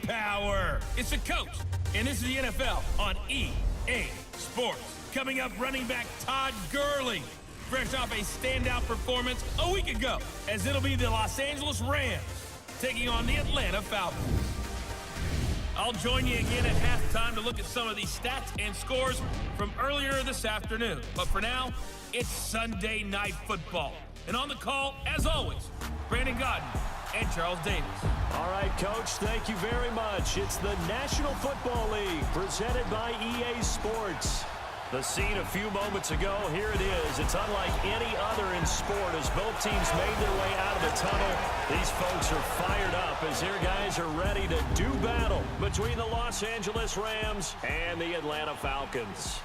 power. It's the coach, and this is the NFL on EA Sports. Coming up, running back Todd Gurley, fresh off a standout performance a week ago, as it'll be the Los Angeles Rams taking on the Atlanta Falcons. I'll join you again at halftime to look at some of these stats and scores from earlier this afternoon. But for now, it's Sunday Night Football. And on the call, as always, Brandon Godden and Charles Davis. All right, Coach, thank you very much. It's the National Football League presented by EA Sports. The scene a few moments ago, here it is. It's unlike any other in sport as both teams made their way out of the tunnel. These folks are fired up as their guys are ready to do battle between the Los Angeles Rams and the Atlanta Falcons.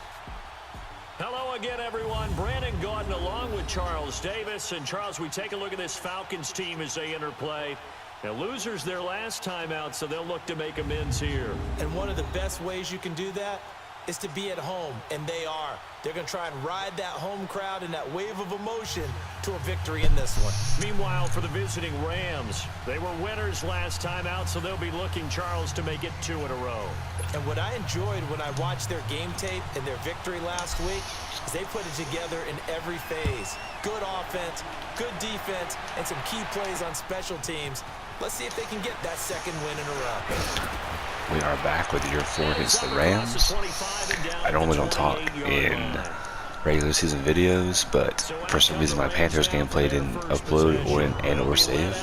Hello again, everyone. Brandon Gaudin along with Charles Davis. And, Charles, we take a look at this Falcons team as they enter play. Now, losers their last time out, so they'll look to make amends here. And one of the best ways you can do that is to be at home, and they are. They're going to try and ride that home crowd and that wave of emotion to a victory in this one. Meanwhile, for the visiting Rams, they were winners last time out, so they'll be looking, Charles, to make it 2 in a row. And what I enjoyed when I watched their game tape and their victory last week is they put it together in every phase. Good offense, good defense, and some key plays on special teams. Let's see if they can get that second win in a row. We are back with year 4 against the Rams. I normally don't talk in regular season videos, but for some reason my Panthers gameplay didn't upload or save.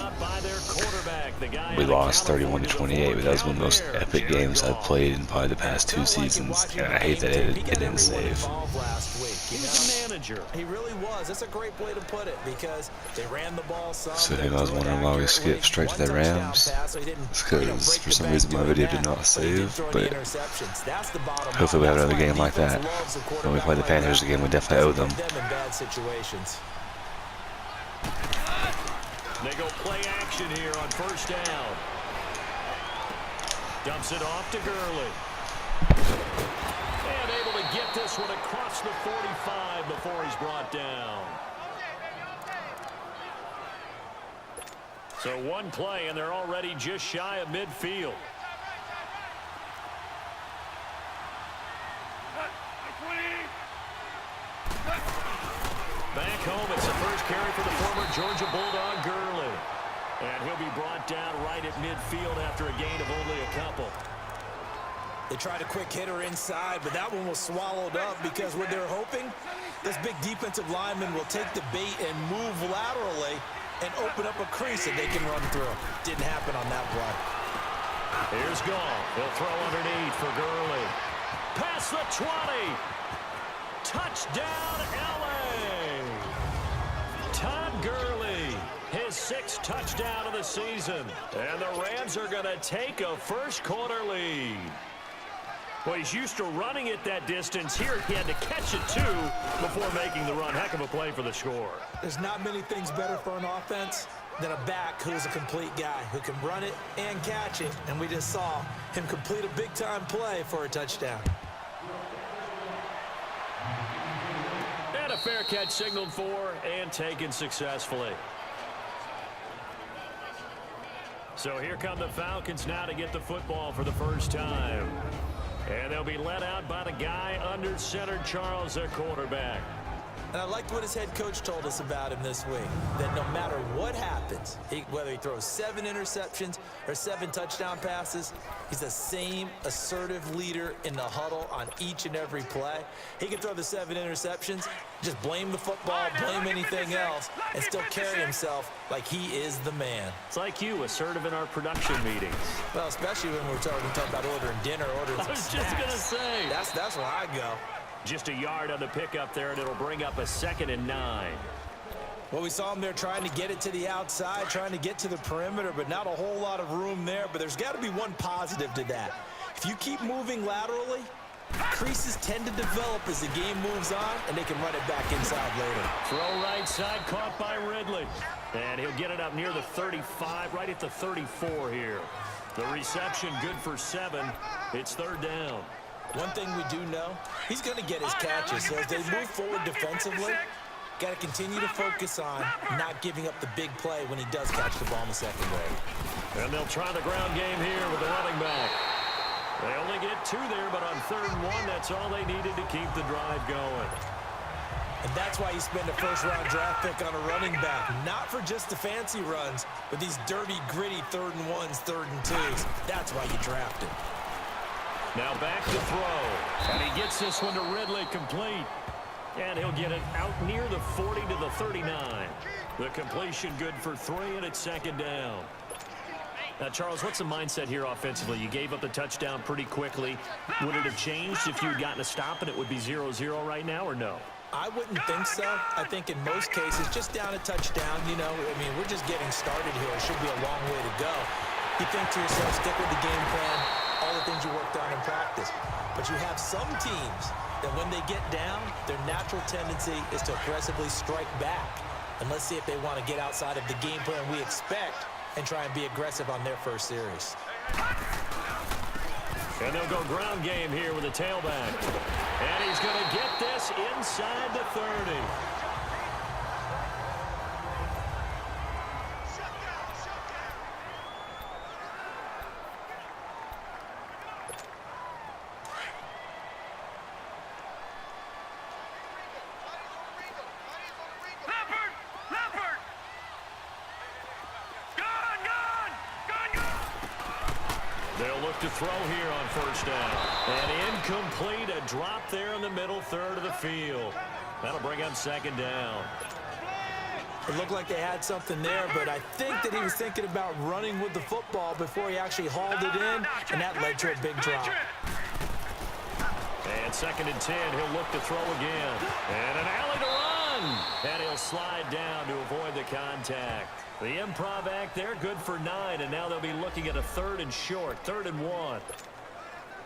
We lost 31-28, but that was one of the most epic games I've played in probably the past 2 seasons, and I hate that it didn't save. He was a manager. He really was. That's a great way to put it because they ran the ball some. So I was wondering why we skipped straight to the Rams. It's because for some reason my video did not save, but hopefully we have another game like that. When we play the Panthers again, we definitely owe them. They go play action here on first down. Dumps it off to Gurley. And able to get this one across the 45 before he's brought down. So one play, and they're already just shy of midfield. Back home, it's the first carry for the former Georgia Bulldog, Gurley. And he'll be brought down right at midfield after a gain of only a couple. They tried a quick hitter inside, but that one was swallowed up because what they're hoping, this big defensive lineman will take the bait and move laterally and open up a crease that they can run through. Didn't happen on that play. Here's Gall. He'll throw underneath for Gurley. Past the 20. Touchdown, L.A. Todd Gurley, his 6th touchdown of the season. And the Rams are going to take a first-quarter lead. Well, he's used to running it that distance. Here he had to catch it, too, before making the run. Heck of a play for the score. There's not many things better for an offense than a back who's a complete guy who can run it and catch it. And we just saw him complete a big-time play for a touchdown. And a fair catch signaled for and taken successfully. So here come the Falcons now to get the football for the first time. And they'll be led out by the guy under center, Charles, their quarterback. And I liked what his head coach told us about him this week, that no matter what happens, whether he throws 7 interceptions or 7 touchdown passes, he's the same assertive leader in the huddle on each and every play. He can throw the 7 interceptions, just blame the football, blame anything else, and still carry himself like he is the man. It's like you, assertive in our production meetings. Well, especially when we're talking about ordering dinner, ordering some snacks. I was just going to say. That's where I go. Just a yard on the pickup there, and it'll bring up a 2nd and 9. Well, we saw him there trying to get it to the outside, trying to get to the perimeter, but not a whole lot of room there. But there's got to be one positive to that. If you keep moving laterally, creases tend to develop as the game moves on, and they can run it back inside later. Throw right side, caught by Ridley. And he'll get it up near the 35, right at the 34 here. The reception good for 7. It's 3rd down. One thing we do know, he's going to get his catches. So as they move forward defensively, got to continue to focus on not giving up the big play when he does catch the ball in the secondary. And they'll try the ground game here with the running back. They only get 2 there, but on 3rd and 1, that's all they needed to keep the drive going. And that's why you spend a first-round draft pick on a running back. Not for just the fancy runs, but these dirty, gritty 3rd and 1s, 3rd and 2s. That's why you draft him. Now back to throw. And he gets this one to Ridley complete. And he'll get it out near the 40 to the 39. The completion good for 3, and it's 2nd down. Now, Charles, what's the mindset here offensively? You gave up the touchdown pretty quickly. Would it have changed if you had gotten a stop and it would be 0-0 right now, or no? I wouldn't think so. I think in most cases, just down a touchdown, you know, I mean, we're just getting started here. It should be a long way to go. You think to yourself, stick with the game plan, all the things you worked on in practice. But you have some teams that when they get down, their natural tendency is to aggressively strike back. And let's see if they want to get outside of the game plan we expect and try and be aggressive on their first series. And they'll go ground game here with a tailback. And he's going to get this inside the 30. They'll look to throw here on 1st down. And incomplete, a drop there in the middle 3rd of the field. That'll bring up 2nd down. It looked like they had something there, but I think that he was thinking about running with the football before he actually hauled it in, and that led to a big drop. And 2nd and 10, he'll look to throw again. And an alley to run. And he'll slide down to avoid the contact. The improv act there, good for 9, and now they'll be looking at a 3rd and short, 3rd and 1.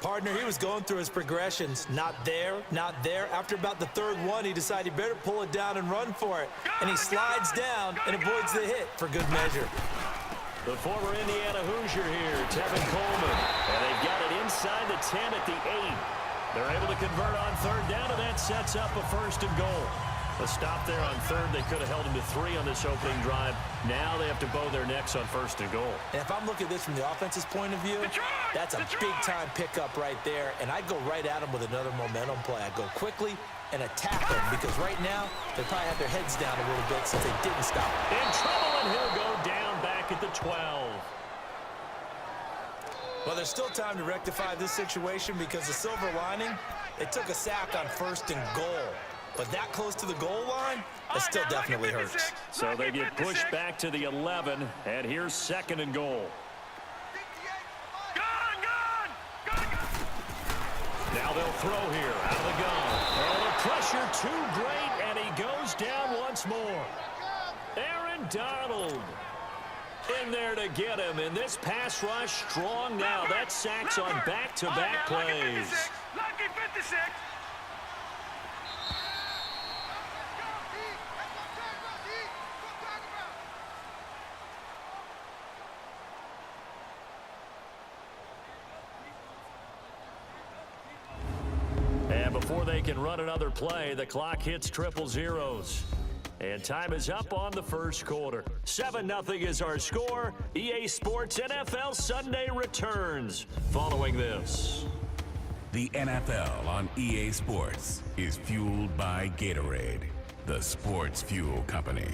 Partner, he was going through his progressions. Not there, not there. After about the 3rd one, he decided he better pull it down and run for it. And he slides down and avoids the hit for good measure. The former Indiana Hoosier here, Tevin Coleman. And they've got it inside the 10 at the 8. They're able to convert on 3rd down, and that sets up a 1st and goal. A stop there on 3rd. They could have held him to 3 on this opening drive. Now they have to bow their necks on 1st and goal. And if I'm looking at this from the offense's point of view, that's a big-time pickup right there. And I'd go right at him with another momentum play. I'd go quickly and attack him because right now they probably have their heads down a little bit since they didn't stop. In trouble, and he'll go down back at the 12. Well, there's still time to rectify this situation because the silver lining, they took a sack on 1st and goal. But that close to the goal line, it still definitely hurts. So they get pushed back to the 11, and here's 2nd and goal. Now they'll throw here out of the gun. And the pressure too great, and he goes down once more. Aaron Donald in there to get him, and this pass rush strong now. That sacks on back-to-back plays. Lucky 56. And before they can run another play, the clock hits triple zeros. And time is up on the 1st quarter. 7-0 is our score. EA Sports NFL Sunday returns following this. The NFL on EA Sports is fueled by Gatorade, the sports fuel company.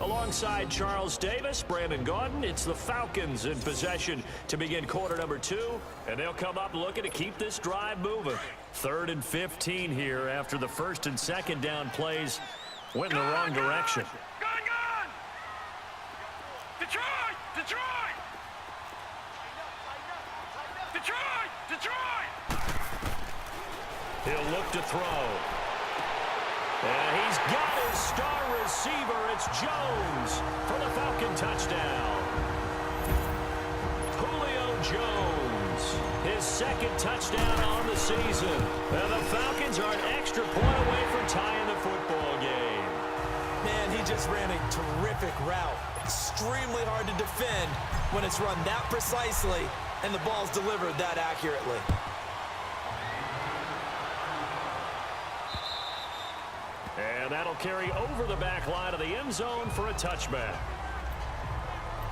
Alongside Charles Davis, Brandon Gaudin, it's the Falcons in possession to begin quarter number 2. And they'll come up looking to keep this drive moving. 3rd and 15 here after the 1st and 2nd down plays went in the wrong direction. Gone! Detroit! He'll look to throw. And he's got his star receiver. It's Jones for the Falcon touchdown. Julio Jones, his 2nd touchdown on the season. And the Falcons are an extra point away from tying the football game. Man, he just ran a terrific route. Extremely hard to defend when it's run that precisely and the ball's delivered that accurately. And that'll carry over the back line of the end zone for a touchback.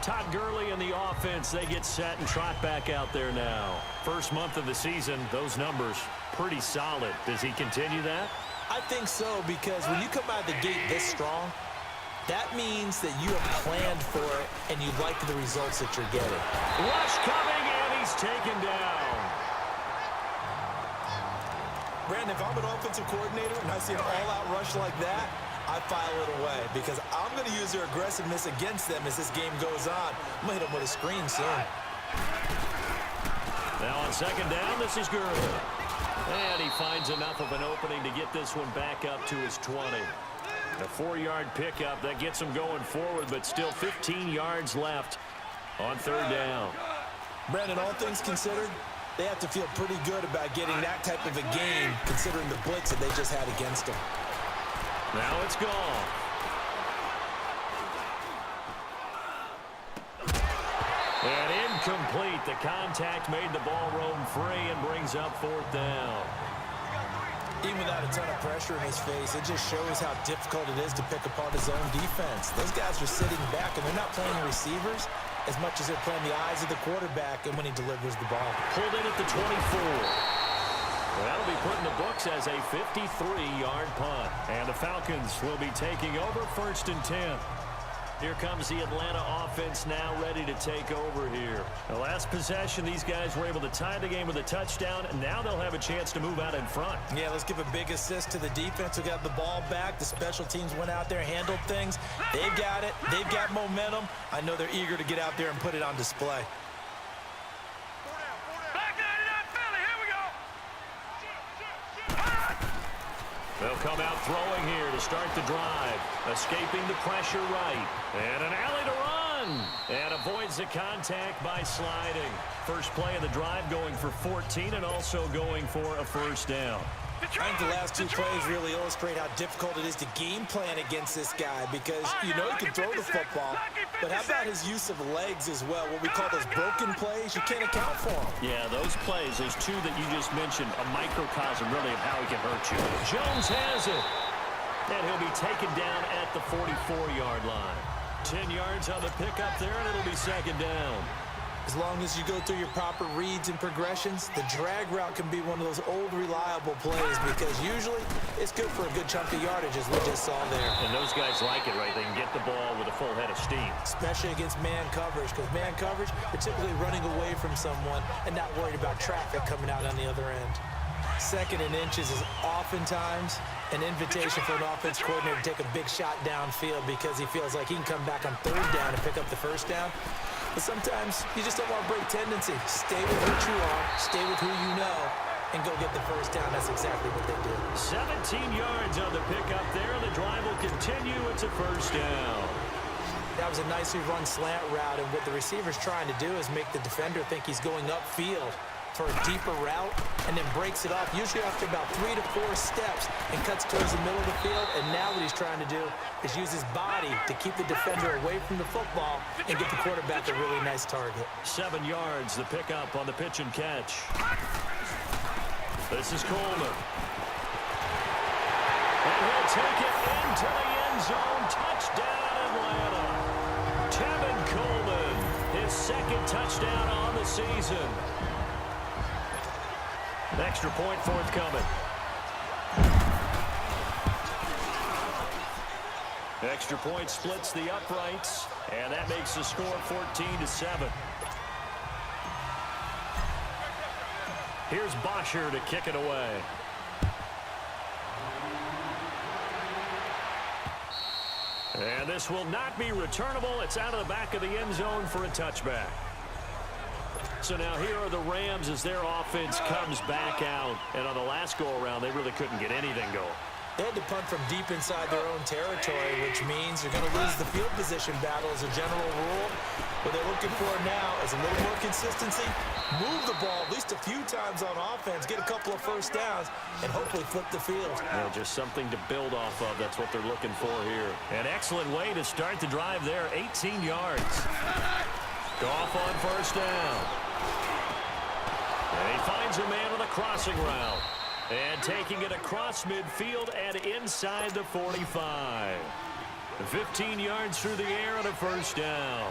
Todd Gurley and the offense, they get set and trot back out there now. First month of the season, those numbers pretty solid. Does he continue that? I think so, because when you come out of the gate this strong, that means that you have planned for it and you like the results that you're getting. Rush coming, and he's taken down. Brandon, if I'm an offensive coordinator and I see an all-out rush like that, I file it away because I'm going to use their aggressiveness against them as this game goes on. I'm going to hit them with a screen soon. Now on second down, this is Gurley. And he finds enough of an opening to get this one back up to his 20. A 4-yard pickup that gets him going forward, but still 15 yards left on third down. Brandon, all things considered, they have to feel pretty good about getting that type of a game considering the blitz that they just had against them. Now it's gone. And incomplete. The contact made the ball roam free and brings up fourth down. Even without a ton of pressure in his face, it just shows how difficult it is to pick apart his own defense. Those guys are sitting back, and they're not playing the receivers as much as they're playing the eyes of the quarterback and when he delivers the ball. Pulled in at the 24. Well, that'll be put in the books as a 53-yard punt. And the Falcons will be taking over first and 10. Here comes the Atlanta offense now ready to take over here. The last possession, these guys were able to tie the game with a touchdown, and now they'll have a chance to move out in front. Yeah, let's give a big assist to the defense who got the ball back. The special teams went out there, handled things. They've got it. They've got momentum. I know they're eager to get out there and put it on display. They'll come out throwing here to start the drive. Escaping the pressure right. And an alley to run. And avoids the contact by sliding. First play of the drive going for 14 and also going for a first down. I think the last two plays really illustrate how difficult it is to game plan against this guy because you know he can throw the football, but how about his use of legs as well, what we call those broken plays? You can't account for them. Yeah, those plays, those two that you just mentioned, a microcosm really of how he can hurt you. Jones has it, and he'll be taken down at the 44-yard line. 10 yards on the pickup there, and it'll be second down. As long as you go through your proper reads and progressions, the drag route can be one of those old reliable plays because usually it's good for a good chunk of yardage as we just saw there. And those guys like it, right? They can get the ball with a full head of steam. Especially against man coverage because man coverage, they're typically running away from someone and not worried about traffic coming out on the other end. Second and inches is oftentimes an invitation for an offense coordinator to take a big shot downfield because he feels like he can come back on third down and pick up the first down. But sometimes you just don't want to break tendency. Stay with what you are, stay with who you know, and go get the first down. That's exactly what they did. 17 yards on the pickup there. The drive will continue. It's a first down. That was a nicely run slant route, and what the receiver's trying to do is make the defender think he's going upfield for a deeper route and then breaks it off, usually after about 3 to 4 steps and cuts towards the middle of the field. And now what he's trying to do is use his body to keep the defender away from the football and get the quarterback a really nice target. 7 yards, the pickup on the pitch and catch. This is Coleman. And he'll take it into the end zone. Touchdown, Atlanta. Tevin Coleman, his second touchdown on the season. Extra point forthcoming. Extra point splits the uprights, and that makes the score 14-7. Here's Bosher to kick it away. And this will not be returnable. It's out of the back of the end zone for a touchback. So now here are the Rams as their offense comes back out. And on the last go-around, they really couldn't get anything going. They had to punt from deep inside their own territory, which means they're going to lose the field position battle as a general rule. What they're looking for now is a little more consistency, move the ball at least a few times on offense, get a couple of first downs, and hopefully flip the field. Yeah, just something to build off of. That's what they're looking for here. An excellent way to start the drive there, 18 yards. Goff on first down. And he finds a man on the crossing route. And taking it across midfield and inside the 45. 15 yards through the air and a first down.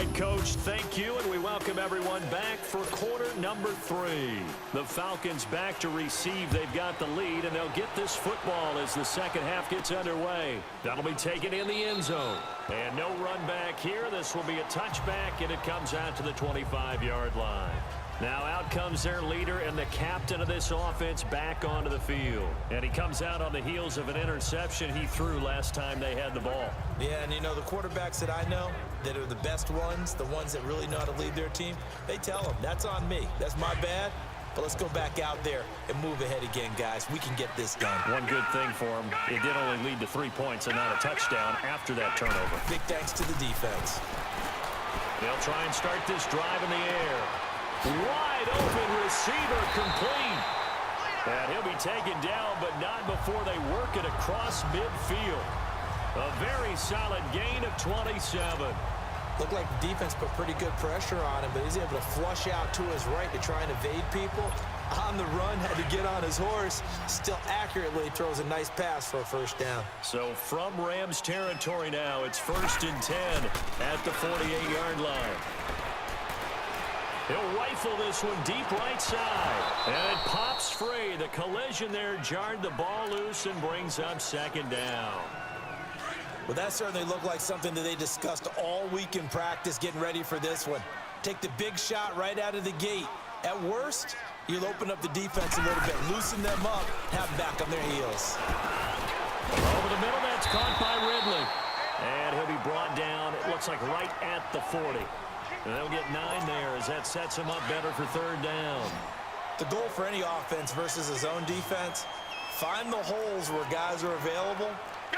right, Coach, thank you, and we welcome everyone back for quarter number 3. The Falcons back to receive. They've got the lead, and they'll get this football as the second half gets underway. That'll be taken in the end zone. And no run back here. This will be a touchback, and it comes out to the 25-yard line. Now out comes their leader and the captain of this offense back onto the field. And he comes out on the heels of an interception he threw last time they had the ball. Yeah, and you know, the quarterbacks that I know that are the best ones, the ones that really know how to lead their team, they tell them, that's on me. That's my bad. But let's go back out there and move ahead again, guys. We can get this done. One good thing for him, it did only lead to 3 points and not a touchdown after that turnover. Big thanks to the defense. They'll try and start this drive in the air. Wide open receiver complete. And he'll be taken down, but not before they work it across midfield. A very solid gain of 27. Looked like the defense put pretty good pressure on him, but he's able to flush out to his right to try and evade people. On the run, had to get on his horse. Still accurately throws a nice pass for a first down. So from Rams territory now, it's 1st and 10 at the 48-yard line. He'll rifle this one deep right side. And it pops free. The collision there jarred the ball loose and brings up 2nd down. Well, that certainly looked like something that they discussed all week in practice getting ready for this one. Take the big shot right out of the gate. At worst, you'll open up the defense a little bit, loosen them up, have them back on their heels. Over the middle, that's caught by Ridley. And he'll be brought down, it looks like right at the 40. And they'll get 9 there as that sets him up better for 3rd down. The goal for any offense versus his own defense, find the holes where guys are available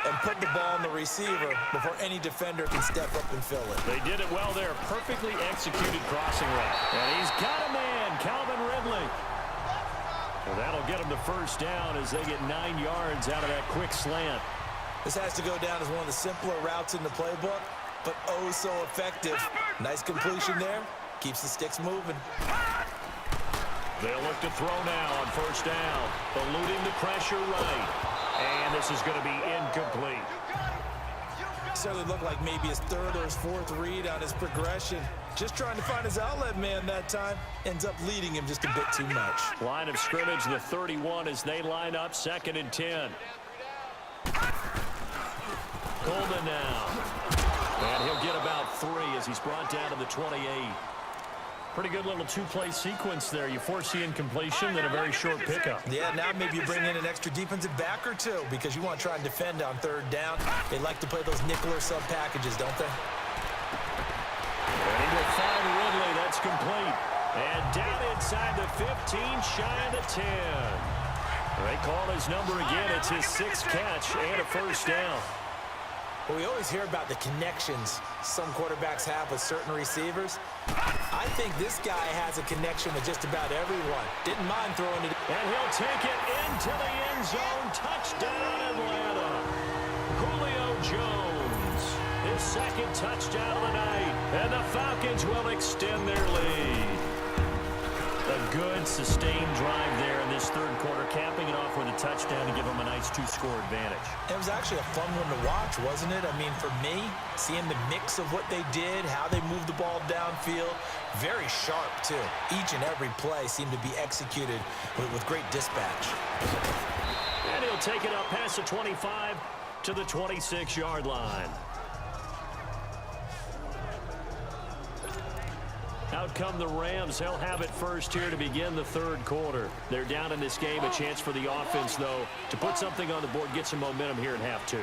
and put the ball on the receiver before any defender can step up and fill it. They did it well there. Perfectly executed crossing route. And he's got a man, Calvin Ridley. Well, that'll get him the 1st down as they get 9 yards out of that quick slant. This has to go down as one of the simpler routes in the playbook, but oh so effective. Nice completion there. Keeps the sticks moving. They'll look to throw now on 1st down. Eluding the pressure right. And this is going to be incomplete. Certainly looked like maybe his 3rd or his 4th read on his progression. Just trying to find his outlet man that time. Ends up leading him just a bit too much. Line of scrimmage, the 31 as they line up 2nd and 10. Coleman now. And he'll get about 3 as he's brought down to the 28. Pretty good little 2-play sequence there. You force the incompletion, then a very short pickup. Yeah, now maybe you bring in an extra defensive back or 2 because you want to try and defend on 3rd down. They like to play those nickel or sub packages, don't they? And he will find Ridley. That's complete. And down inside the 15, shy of the 10. They call his number again. It's his 6th catch and a 1st down. Well, we always hear about the connections some quarterbacks have with certain receivers. I think this guy has a connection with just about everyone. Didn't mind throwing it. And he'll take it into the end zone. Touchdown, Atlanta. Julio Jones. His 2nd touchdown of the night. And the Falcons will extend their lead. A good, sustained drive there in this 3rd quarter, capping it off with a touchdown to give them a nice 2-score advantage. It was actually a fun one to watch, wasn't it? I mean, for me, seeing the mix of what they did, how they moved the ball downfield, very sharp, too. Each and every play seemed to be executed with great dispatch. And he'll take it up past the 25 to the 26-yard line. Out come the Rams. They'll have it first here to begin the 3rd quarter. They're down in this game. A chance for the offense, though, to put something on the board, get some momentum here in half 2.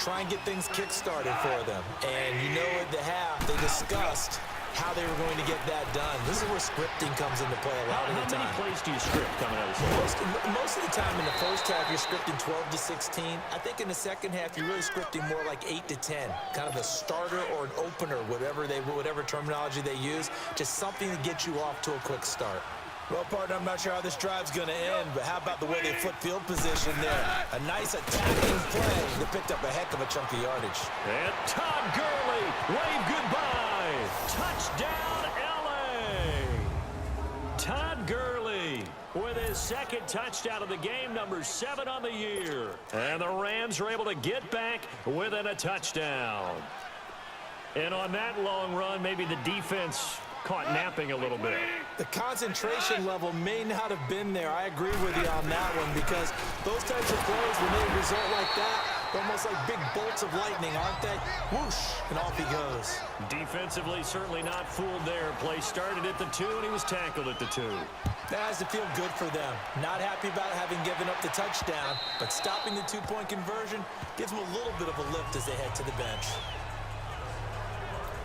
Try and get things kick-started for them. And you know at the half, they discussed how they were going to get that done. This is where scripting comes into play a lot of the time. How many plays do you script coming out of this? Most of the time in the first half, you're scripting 12 to 16. I think in the second half, you're really scripting more like 8 to 10. Kind of a starter or an opener, whatever terminology they use. Just something to get you off to a quick start. Well, partner, I'm not sure how this drive's going to end, but how about the way they flip field position there? A nice attacking play that picked up a heck of a chunk of yardage. And Todd Gurley, wave goodbye. Touchdown, L.A. Todd Gurley with his 2nd touchdown of the game, number 7 on the year. And the Rams are able to get back within a touchdown. And on that long run, maybe the defense caught napping a little bit. The concentration level may not have been there. I agree with you on that one, because those types of plays, when they result like that, they're almost like big bolts of lightning, aren't they? Whoosh, and off he goes. Defensively, certainly not fooled there. Play started at the 2, and he was tackled at the 2. That has to feel good for them. Not happy about having given up the touchdown, but stopping the 2-point conversion gives them a little bit of a lift as they head to the bench.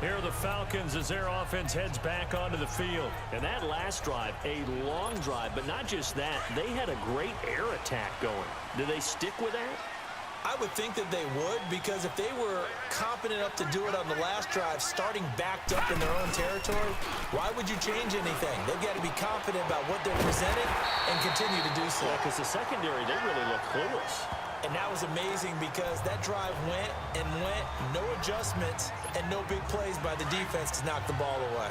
Here are the Falcons as their offense heads back onto the field. And that last drive, a long drive, but not just that. They had a great air attack going. Do they stick with that? I would think that they would, because if they were confident enough to do it on the last drive, starting backed up in their own territory, why would you change anything? They've got to be confident about what they're presenting and continue to do so. Yeah, because the secondary, they really look clueless. And that was amazing, because that drive went and went, no adjustments, and no big plays by the defense to knock the ball away.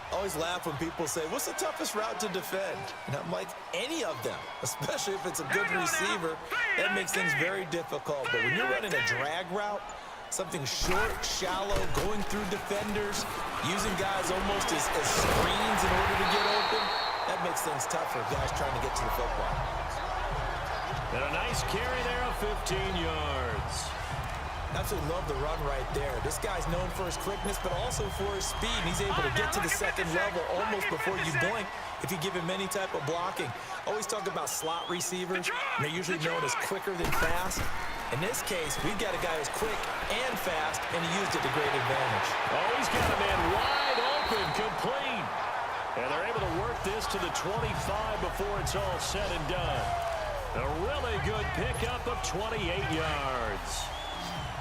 I always laugh when people say, what's the toughest route to defend? And I'm like, any of them, especially if it's a good receiver. That makes things very difficult. But when you're running a drag route, something short, shallow, going through defenders, using guys almost as screens in order to get open, that makes things tough for guys trying to get to the football. And a nice carry there of 15 yards. Absolutely love the run right there. This guy's known for his quickness, but also for his speed. And he's able to get to the second level almost before you blink if you give him any type of blocking. Always talk about slot receivers, and they're usually known as quicker than fast. In this case, we've got a guy who's quick and fast, and he used it to great advantage. Oh, he's got a man wide open, complete. And they're able to work this to the 25 before it's all said and done. A really good pickup of 28 yards.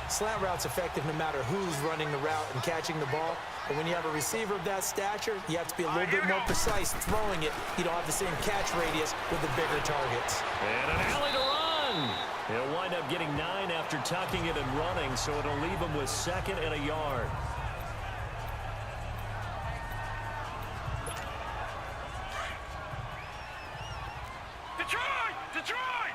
Slant route's effective no matter who's running the route and catching the ball. But when you have a receiver of that stature, you have to be a little bit more precise throwing it. You don't have the same catch radius with the bigger targets. And an alley to run. He'll wind up getting 9 after tucking it and running, so it'll leave him with 2nd and a yard. Detroit! Detroit!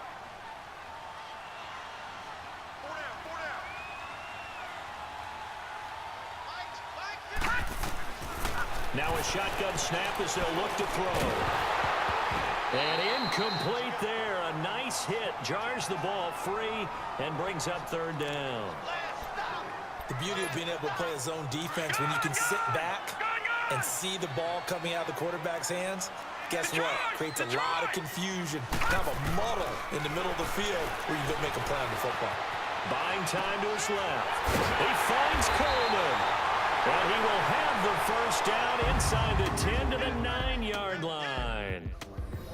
Now a shotgun snap as they'll look to throw. And incomplete there. A nice hit. Jars the ball free and brings up 3rd down. The beauty of being able to play a zone defense when you can sit back and see the ball coming out of the quarterback's hands, guess what? Creates a lot of confusion. Kind of a muddle in the middle of the field where you can make a play on the football. Buying time to his left. He finds Coleman. And he will have the 1st down inside the 10 to the 9-yard line.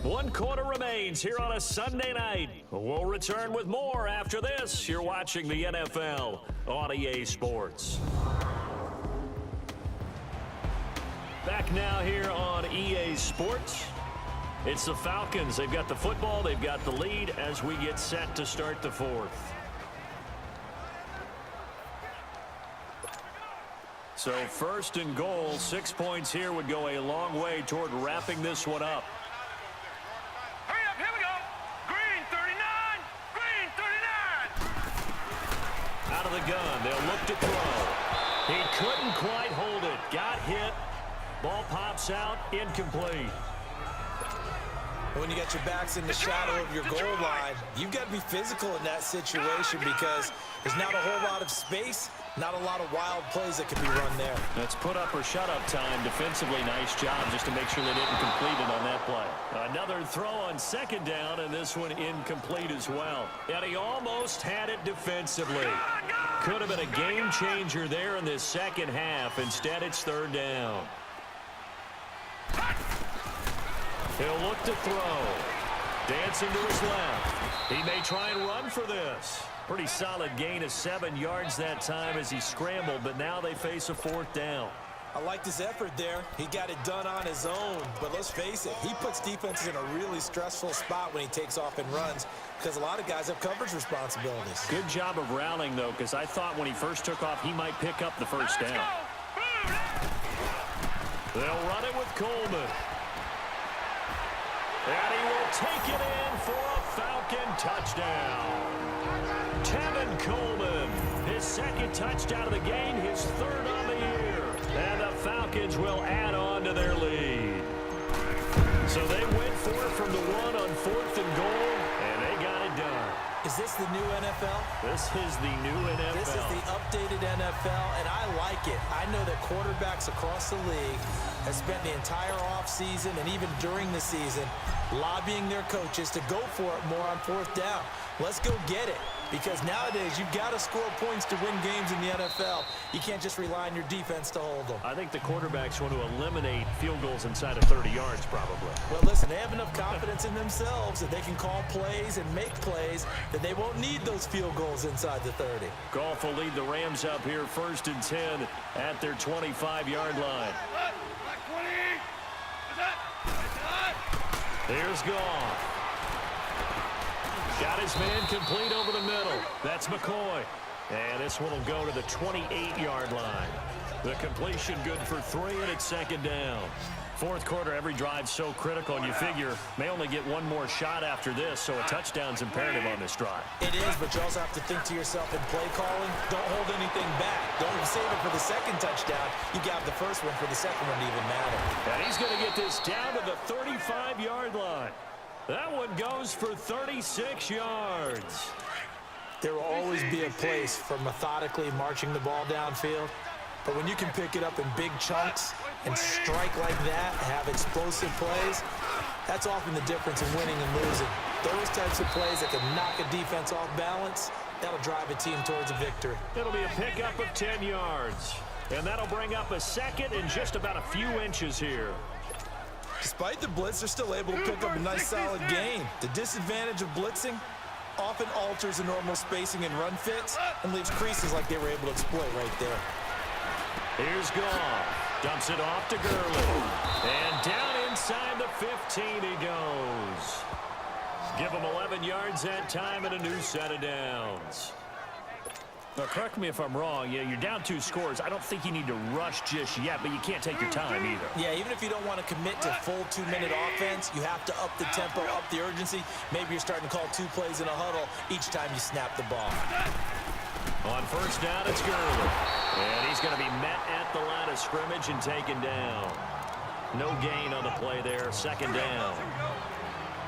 1 quarter remains here on a Sunday night. We'll return with more after this. You're watching the NFL on EA Sports. Back now here on EA Sports. It's the Falcons. They've got the football. They've got the lead as we get set to start the 4th. So 1st and goal, 6 points here would go a long way toward wrapping this one up. Hurry up, here we go. Green 39, green 39. Out of the gun, they'll look to throw. He couldn't quite hold it. Got hit. Ball pops out, incomplete. When you got your backs in the shadow of your goal line, you've got to be physical in that situation, because there's not a whole lot of space. Not a lot of wild plays that can be run there. That's put up or shut up time. Defensively, nice job just to make sure they didn't complete it on that play. Another throw on 2nd down, and this one incomplete as well. And he almost had it defensively. Could have been a game changer there in this 2nd half. Instead, it's 3rd down. He'll look to throw. Dancing to his left. He may try and run for this. Pretty solid gain of 7 yards that time as he scrambled, but now they face a 4th down. I liked his effort there. He got it done on his own. But let's face it, he puts defenses in a really stressful spot when he takes off and runs, because a lot of guys have coverage responsibilities. Good job of rallying, though, because I thought when he first took off, he might pick up the 1st down. They'll run it with Coleman. And he will take it in for a Falcon touchdown. Tevin Coleman, his 2nd touchdown of the game, his 3rd on Falcons will add on to their lead. So they went for it from the 1 on 4th and goal, and they got it done. Is this the new NFL? This is the new NFL. This is the updated NFL, and I like it. I know that quarterbacks across the league have spent the entire offseason and even during the season lobbying their coaches to go for it more on 4th down. Let's go get it, because nowadays you've got to score points to win games in the NFL. You can't just rely on your defense to hold them. I think the quarterbacks want to eliminate field goals inside of 30 yards probably. Well, listen, they have enough confidence in themselves that they can call plays and make plays that they won't need those field goals inside the 30. Goff will lead the Rams up here 1st and 10 at their 25-yard line. Here's Goff. Got his man complete over the middle. That's McCoy. And this one will go to the 28-yard line. The completion good for 3, and it's 2nd down. 4th quarter, every drive so critical, and you figure may only get one more shot after this, so a touchdown's imperative on this drive. It is, but you also have to think to yourself in play calling, don't hold anything back. Don't save it for the 2nd touchdown. You got the 1st one for the 2nd one to even matter. And he's going to get this down to the 35-yard line. That one goes for 36 yards. There will always be a place for methodically marching the ball downfield. But when you can pick it up in big chunks and strike like that, have explosive plays, that's often the difference in winning and losing. Those types of plays that can knock a defense off balance, that'll drive a team towards a victory. It'll be a pickup of 10 yards. And that'll bring up a 2nd and just about a few inches here. Despite the blitz, they're still able to pick up a nice solid gain. The disadvantage of blitzing often alters the normal spacing and run fits and leaves creases like they were able to exploit right there. Here's Goff. Dumps it off to Gurley. And down inside the 15 he goes. Give him 11 yards that time and a new set of downs. Now, correct me if I'm wrong. Yeah, you're down 2 scores. I don't think you need to rush just yet, but you can't take your time either. Yeah, even if you don't want to commit to full 2-minute offense, you have to up the tempo, up the urgency. Maybe you're starting to call 2 plays in a huddle each time you snap the ball. On 1st down, it's Gurley. And he's going to be met at the line of scrimmage and taken down. No gain on the play there. 2nd down.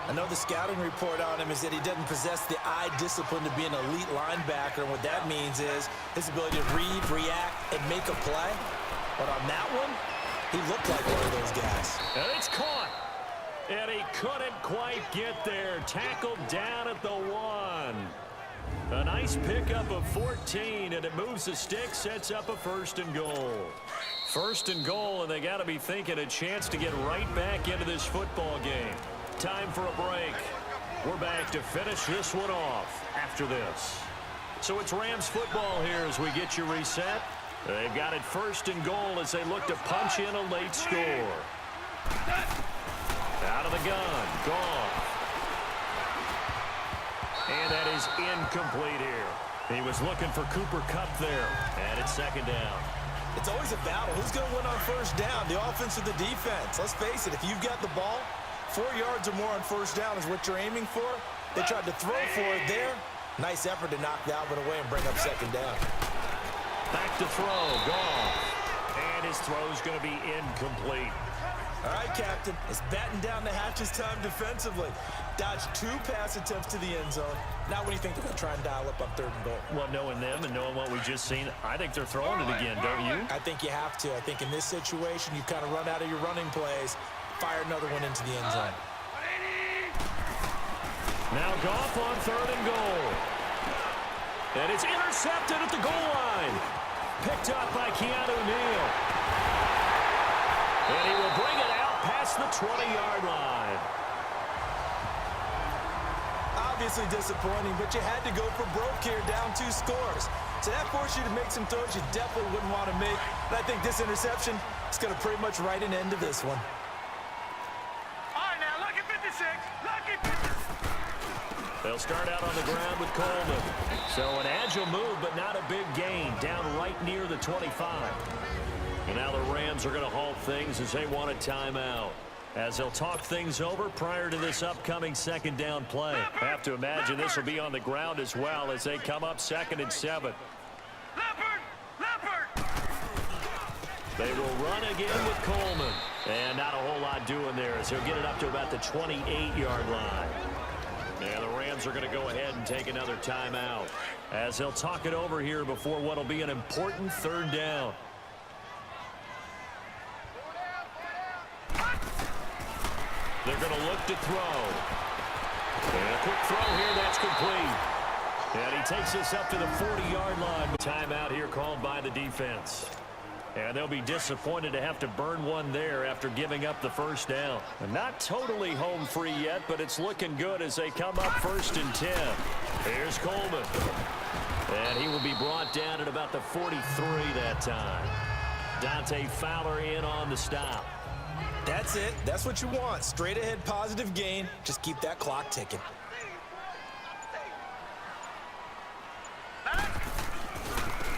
I know the scouting report on him is that he doesn't possess the eye discipline to be an elite linebacker, and what that means is his ability to read, react, and make a play. But on that one, he looked like one of those guys. And it's caught. And he couldn't quite get there. Tackled down at the 1. A nice pickup of 14, and it moves the stick, sets up a 1st and goal. 1st and goal, and they got to be thinking a chance to get right back into this football game. Time for a break. We're back to finish this one off after this. So it's Rams football here as we get you reset. They've got it 1st and goal as they look to punch in a late score. Out of the gun, Goff. And that is incomplete here. He was looking for Cooper Kupp there. And it's 2nd down. It's always a battle. Who's going to win on 1st down, the offense or the defense? Let's face it, if you've got the ball, 4 yards or more on 1st down is what you're aiming for. They tried to throw for it there. Nice effort to knock that one away and bring up 2nd down. Back to throw, Goff. And his throw's going to be incomplete. All right, Captain. It's batten down the hatches time defensively. Dodged 2 pass attempts to the end zone. Now what do you think they're going to try and dial up on 3rd and goal? Well, knowing them and knowing what we just seen, I think they're throwing it again, don't you? I think you have to. I think in this situation, you've kind of run out of your running plays. Fire another one into the end zone. Now Goff on 3rd and goal. And it's intercepted at the goal line. Picked up by Keanu Neal. And he will bring it out past the 20-yard line. Obviously disappointing, but you had to go for broke here, down 2 scores. So that forced you to make some throws you definitely wouldn't want to make. And I think this interception is going to pretty much write an end to this one. They'll start out on the ground with Coleman. So an agile move, but not a big gain. Down right near the 25. And now the Rams are going to halt things as they want a timeout. As they'll talk things over prior to this upcoming 2nd down play. I have to imagine this will be on the ground as well as they come up 2nd and 7. They will run again with Coleman. And not a whole lot doing there as he'll get it up to about the 28-yard line. And the Rams are going to go ahead and take another timeout as they'll talk it over here before what will be an important third down. They're going to look to throw. And a quick throw here, that's complete. And he takes this up to the 40-yard line. Timeout here called by the defense. And they'll be disappointed to have to burn one there after giving up the first down. And not totally home free yet, but it's looking good as they come up 1st and 10. Here's Coleman. And he will be brought down at about the 43 that time. Dante Fowler in on the stop. That's it. That's what you want. Straight ahead positive gain. Just keep that clock ticking.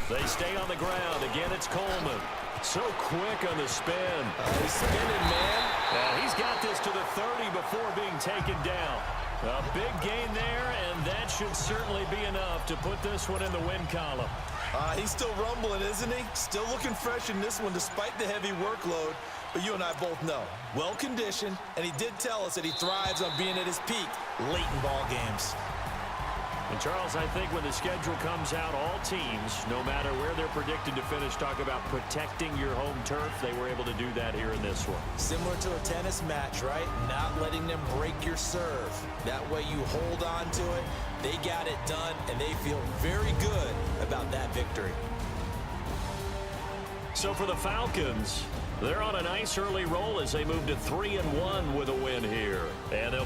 They stay on the ground. Again, it's Coleman. So quick on the spin. He's spinning, man. He's got this to the 30 before being taken down. A big gain there, and that should certainly be enough to put this one in the win column. He's still rumbling, isn't he? Still looking fresh in this one despite the heavy workload. But you and I both know, well-conditioned, and he did tell us that he thrives on being at his peak late in ball games. And, Charles, I think when the schedule comes out, all teams, no matter where they're predicted to finish, talk about protecting your home turf. They were able to do that here in this one. Similar to a tennis match, right? Not letting them break your serve. That way you hold on to it. They got it done, and they feel very good about that victory. So for the Falcons, they're on a nice early roll as they move to 3-1 with a win here. And they'll